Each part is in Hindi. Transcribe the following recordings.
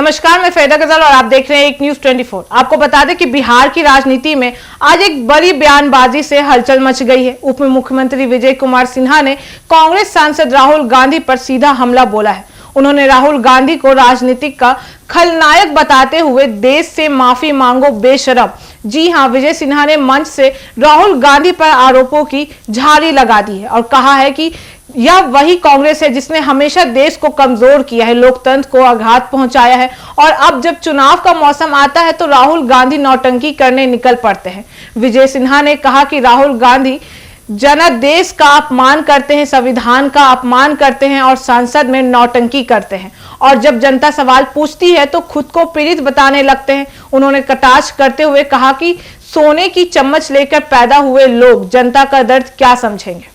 नमस्कार, मैं फैदा गजल और आप देख रहे हैं एक न्यूज 24। आपको बता दें कि बिहार की राजनीति में आज एक बड़ी बयानबाजी से हलचल मच गई है। उप मुख्यमंत्री विजय कुमार सिन्हा ने कांग्रेस सांसद राहुल गांधी पर सीधा हमला बोला है। उन्होंने राहुल गांधी को राजनीतिक का खलनायक बताते हुए देश से माफी मांगो बेशरम। जी हां, विजय सिन्हा ने मंच से राहुल गांधी पर आरोपों की झाड़ी लगा दी है और कहा है कि यह वही कांग्रेस है जिसने हमेशा देश को कमजोर किया है, लोकतंत्र को आघात पहुंचाया है और अब जब चुनाव का मौसम आता है तो राहुल गांधी नौटंकी करने निकल पड़ते हैं। विजय सिन्हा ने कहा कि राहुल गांधी जनादेश का अपमान करते हैं, संविधान का अपमान करते हैं और संसद में नौटंकी करते हैं और जब जनता सवाल पूछती है तो खुद को पीड़ित बताने लगते हैं। उन्होंने कटाक्ष करते हुए कहा कि सोने की चम्मच लेकर पैदा हुए लोग जनता का दर्द क्या समझेंगे।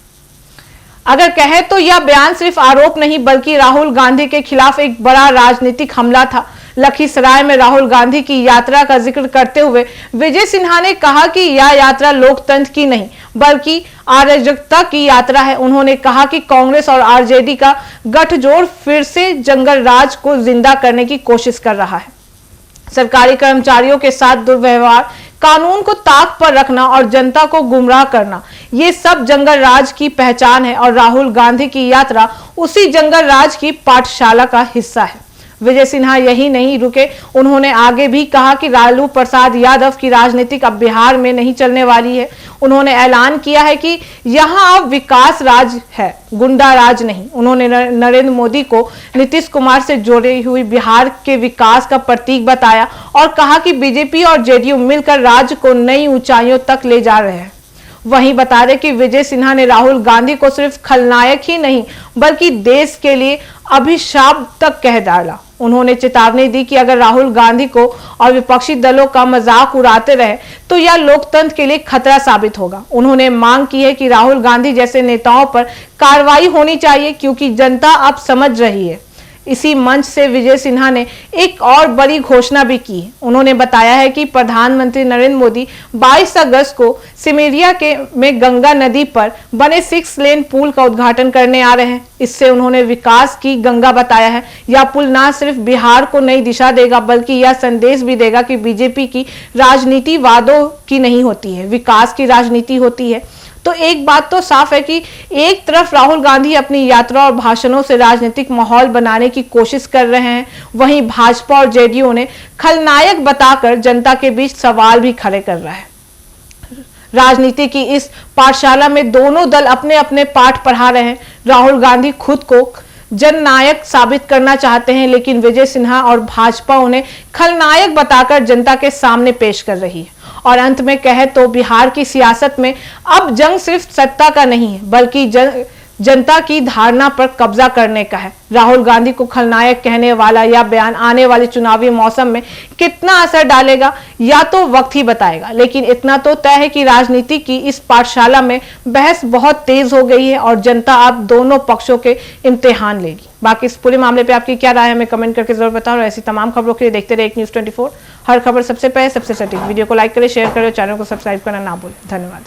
अगर कहे तो यह बयान सिर्फ आरोप नहीं बल्कि राहुल गांधी के खिलाफ एक बड़ा राजनीतिक हमला था। लखीसराय में राहुल गांधी की यात्रा का जिक्र करते हुए विजय सिन्हा ने कहा कि यह यात्रा लोकतंत्र की नहीं बल्कि अराजकता की यात्रा है। उन्होंने कहा कि कांग्रेस और आरजेडी का गठजोड़ फिर से जंगल राज को जिंदा करने की कोशिश कर रहा है। सरकारी कर्मचारियों के साथ दुर्व्यवहार, कानून को ताक पर रखना और जनता को गुमराह करना, ये सब जंगल राज की पहचान है और राहुल गांधी की यात्रा उसी जंगल राज की पाठशाला का हिस्सा है। विजय सिन्हा यही नहीं रुके, उन्होंने आगे भी कहा कि लालू प्रसाद यादव की राजनीति अब बिहार में नहीं चलने वाली है। उन्होंने ऐलान किया है कि यहां अब विकास राज है, गुंडा राज नहीं। उन्होंने नरेंद्र मोदी को नीतीश कुमार से जोड़ी हुई बिहार के विकास का प्रतीक बताया और कहा कि बीजेपी और जेडीयू मिलकर राज्य को नई ऊंचाइयों तक ले जा रहे हैं। वहीं बता दें कि विजय सिन्हा ने राहुल गांधी को सिर्फ खलनायक ही नहीं बल्कि देश के लिए अभिशाप तक कह डाला। उन्होंने चेतावनी दी कि अगर राहुल गांधी को और विपक्षी दलों का मजाक उड़ाते रहे तो यह लोकतंत्र के लिए खतरा साबित होगा। उन्होंने मांग की है कि राहुल गांधी जैसे नेताओं पर कार्रवाई होनी चाहिए क्योंकि जनता अब समझ रही है। इसी मंच से विजय सिन्हा ने एक और बड़ी घोषणा भी की। उन्होंने बताया है कि प्रधानमंत्री नरेंद्र मोदी 22 अगस्त को सिमरिया में गंगा नदी पर बने 6 लेन पुल का उद्घाटन करने आ रहे हैं। इससे उन्होंने विकास की गंगा बताया है। यह पुल न सिर्फ बिहार को नई दिशा देगा बल्कि यह संदेश भी देगा कि बीजेपी की राजनीति वादों की नहीं होती है, विकास की राजनीति होती है। तो एक बात तो साफ है कि एक तरफ राहुल गांधी अपनी यात्रा और भाषणों से राजनीतिक माहौल बनाने की कोशिश कर रहे हैं, वहीं भाजपा और जेडीयू ने खलनायक बताकर जनता के बीच सवाल भी खड़े कर रहा है। राजनीति की इस पाठशाला में दोनों दल अपने अपने पाठ पढ़ा रहे हैं। राहुल गांधी खुद को जननायक साबित करना चाहते हैं लेकिन विजय सिन्हा और भाजपा उन्हें खलनायक बताकर जनता के सामने पेश कर रही है। और अंत में कहे तो बिहार की सियासत में अब जंग सिर्फ सत्ता का नहीं है बल्कि जनता की धारणा पर कब्जा करने का है। राहुल गांधी को खलनायक कहने वाला यह बयान आने वाले चुनावी मौसम में कितना असर डालेगा या तो वक्त ही बताएगा, लेकिन इतना तो तय है कि राजनीति की इस पाठशाला में बहस बहुत तेज हो गई है और जनता अब दोनों पक्षों के इम्तिहान लेगी। बाकी इस पूरे मामले पे आपकी क्या राय है हमें कमेंट करके जरूर बताओ और ऐसी तमाम खबरों के लिए देखते रहे एक न्यूज 24। हर खबर सबसे पहले सबसे सटीक। वीडियो को लाइक करें, शेयर करें और चैनल को सब्सक्राइब करना ना भूलें। धन्यवाद।